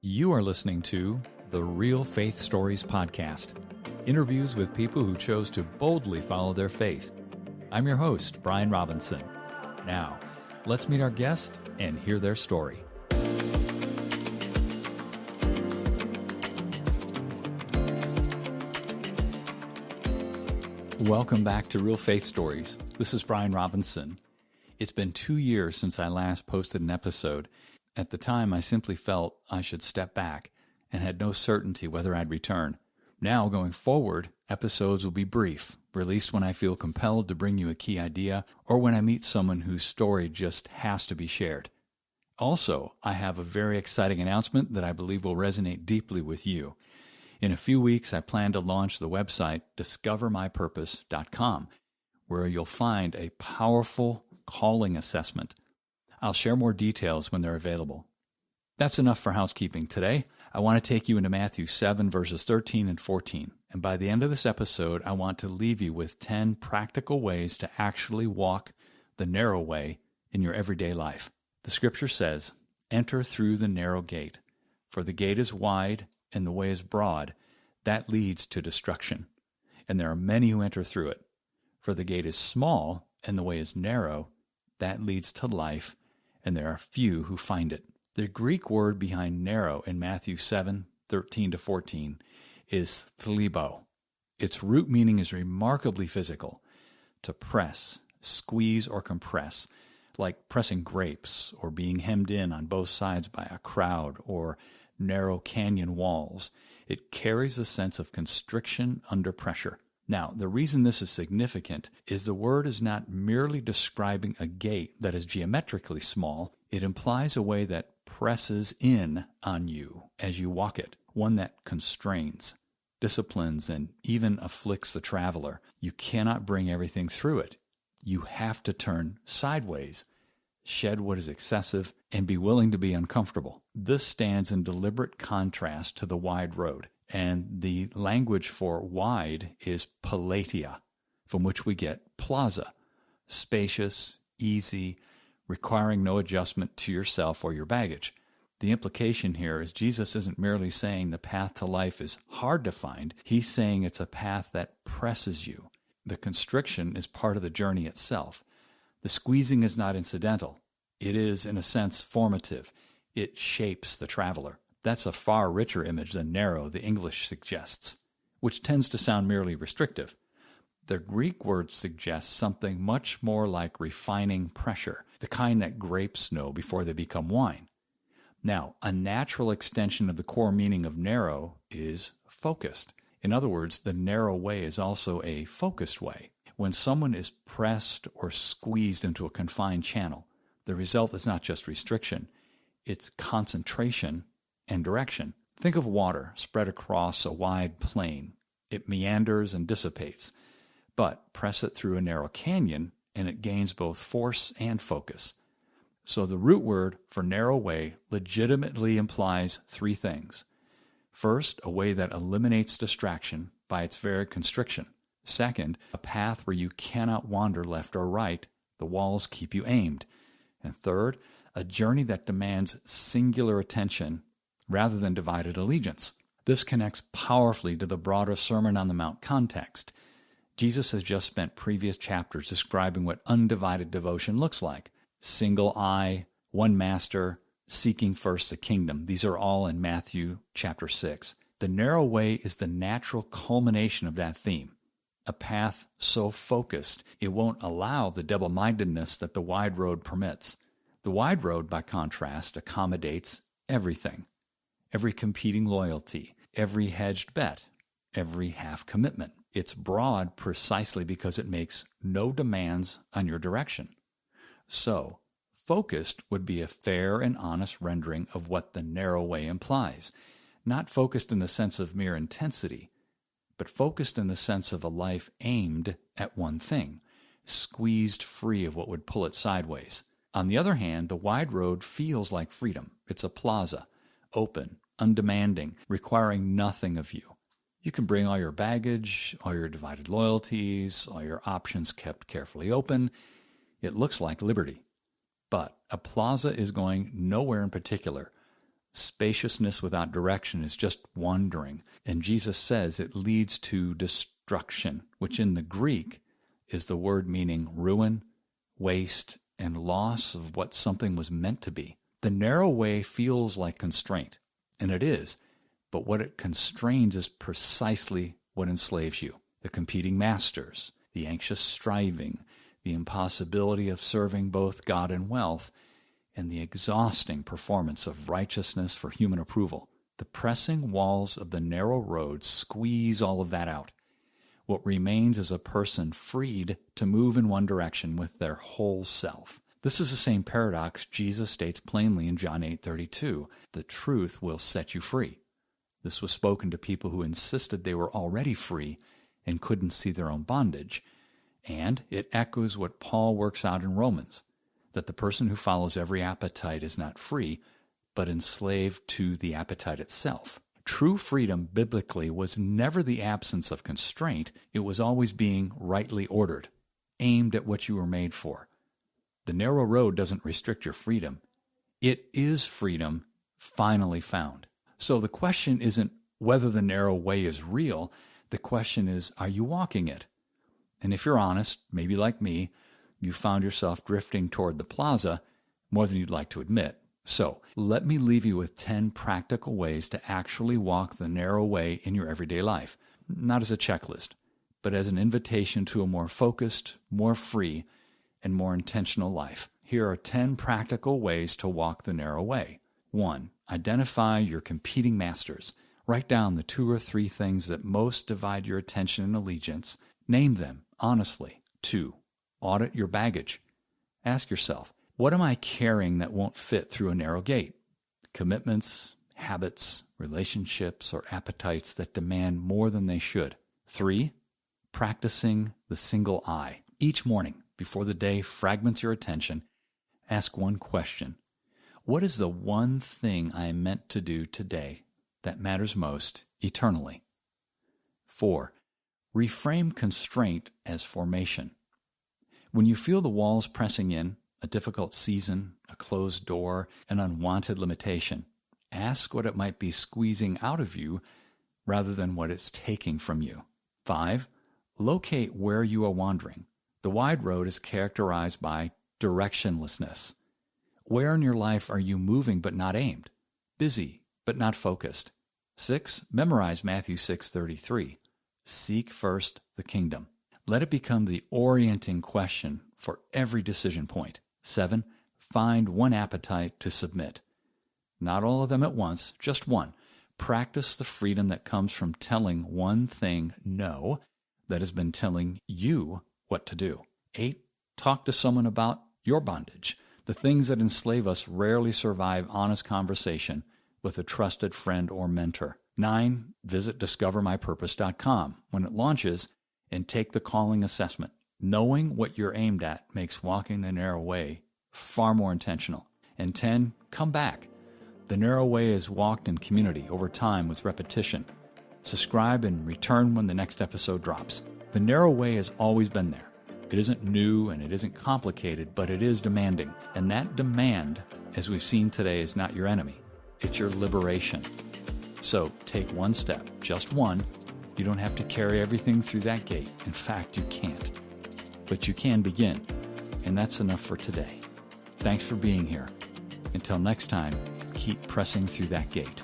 You are listening to the Real Faith Stories Podcast, interviews with people who chose to boldly follow their faith. I'm your host, Brian Robinson. Now, let's meet our guest and hear their story. Welcome back to Real Faith Stories. This is Brian Robinson. It's been 2 years since I last posted an episode. At the time, I simply felt I should step back and had no certainty whether I'd return. Now, going forward, episodes will be brief, released when I feel compelled to bring you a key idea or when I meet someone whose story just has to be shared. Also, I have a very exciting announcement that I believe will resonate deeply with you. In a few weeks, I plan to launch the website discovermypurpose.com, where you'll find a powerful calling assessment. I'll share more details when they're available. That's enough for housekeeping today. I want to take you into Matthew 7, verses 13 and 14. And by the end of this episode, I want to leave you with 10 practical ways to actually walk the narrow way in your everyday life. The scripture says, "Enter through the narrow gate, for the gate is wide and the way is broad. That leads to destruction. And there are many who enter through it. For the gate is small and the way is narrow. That leads to life, and there are few who find it." The Greek word behind narrow in Matthew 7, 13 to 14 is Thlibō. Its root meaning is remarkably physical: to press, squeeze, or compress, like pressing grapes or being hemmed in on both sides by a crowd or narrow canyon walls. It carries a sense of constriction under pressure. Now, the reason this is significant is the word is not merely describing a gate that is geometrically small. It implies a way that presses in on you as you walk it, one that constrains, disciplines, and even afflicts the traveler. You cannot bring everything through it. You have to turn sideways, shed what is excessive, and be willing to be uncomfortable. This stands in deliberate contrast to the wide road. And the language for wide is palatia, from which we get plaza, spacious, easy, requiring no adjustment to yourself or your baggage. The implication here is Jesus isn't merely saying the path to life is hard to find. He's saying it's a path that presses you. The constriction is part of the journey itself. The squeezing is not incidental. It is, in a sense, formative. It shapes the traveler. That's a far richer image than narrow the English suggests, which tends to sound merely restrictive. The Greek word suggests something much more like refining pressure, the kind that grapes know before they become wine. Now, a natural extension of the core meaning of narrow is focused. In other words, the narrow way is also a focused way. When someone is pressed or squeezed into a confined channel, the result is not just restriction, it's concentration and direction. Think of water spread across a wide plain. It meanders and dissipates, but press it through a narrow canyon and it gains both force and focus. So the root word for narrow way legitimately implies three things. First, a way that eliminates distraction by its very constriction. Second, a path where you cannot wander left or right. The walls keep you aimed. And third, a journey that demands singular attention rather than divided allegiance. This connects powerfully to the broader Sermon on the Mount context. Jesus has just spent previous chapters describing what undivided devotion looks like. Single eye, one master, seeking first the kingdom. These are all in Matthew chapter 6. The narrow way is the natural culmination of that theme. A path so focused it won't allow the double-mindedness that the wide road permits. The wide road, by contrast, accommodates everything. Every competing loyalty, every hedged bet, every half commitment. It's broad precisely because it makes no demands on your direction. So, focused would be a fair and honest rendering of what the narrow way implies. Not focused in the sense of mere intensity, but focused in the sense of a life aimed at one thing, squeezed free of what would pull it sideways. On the other hand, the wide road feels like freedom. It's a plaza, open, undemanding, requiring nothing of you. You can bring all your baggage, all your divided loyalties, all your options kept carefully open. It looks like liberty. But a plaza is going nowhere in particular. Spaciousness without direction is just wandering, and Jesus says it leads to destruction, which in the Greek is the word meaning ruin, waste, and loss of what something was meant to be. The narrow way feels like constraint, and it is, but what it constrains is precisely what enslaves you. The competing masters, the anxious striving, the impossibility of serving both God and wealth, and the exhausting performance of righteousness for human approval. The pressing walls of the narrow road squeeze all of that out. What remains is a person freed to move in one direction with their whole self. This is the same paradox Jesus states plainly in John 8:32. The truth will set you free. This was spoken to people who insisted they were already free and couldn't see their own bondage. And it echoes what Paul works out in Romans, that the person who follows every appetite is not free, but enslaved to the appetite itself. True freedom, biblically, was never the absence of constraint. It was always being rightly ordered, aimed at what you were made for. The narrow road doesn't restrict your freedom. It is freedom finally found. So the question isn't whether the narrow way is real. The question is, are you walking it? And if you're honest, maybe like me, you found yourself drifting toward the plaza more than you'd like to admit. So let me leave you with 10 practical ways to actually walk the narrow way in your everyday life. Not as a checklist, but as an invitation to a more focused, more free, and more intentional life. Here are 10 practical ways to walk the narrow way. 1. Identify your competing masters. Write down the 2 or 3 things that most divide your attention and allegiance. Name them honestly. 2. Audit your baggage. Ask yourself, what am I carrying that won't fit through a narrow gate? Commitments, habits, relationships, or appetites that demand more than they should. 3. Practicing the single eye. Each morning, before the day fragments your attention, ask one question. What is the one thing I am meant to do today that matters most eternally? 4. Reframe constraint as formation. When you feel the walls pressing in, a difficult season, a closed door, an unwanted limitation, ask what it might be squeezing out of you rather than what it's taking from you. 5. Locate where you are wandering. The wide road is characterized by directionlessness. Where in your life are you moving but not aimed? Busy but not focused? 6. Memorize Matthew 6:33. Seek first the kingdom. Let it become the orienting question for every decision point. 7. Find one appetite to submit. Not all of them at once, just one. Practice the freedom that comes from telling one thing no that has been telling you what to do. 8. Talk to someone about your bondage. The things that enslave us rarely survive honest conversation with a trusted friend or mentor. 9. Visit discovermypurpose.com when it launches and take the calling assessment. Knowing what you're aimed at makes walking the narrow way far more intentional. And 10. Come back. The narrow way is walked in community over time with repetition. Subscribe and return when the next episode drops. The narrow way has always been there. It isn't new and it isn't complicated, but it is demanding. And that demand, as we've seen today, is not your enemy. It's your liberation. So take one step, just one. You don't have to carry everything through that gate. In fact, you can't. But you can begin. And that's enough for today. Thanks for being here. Until next time, keep pressing through that gate.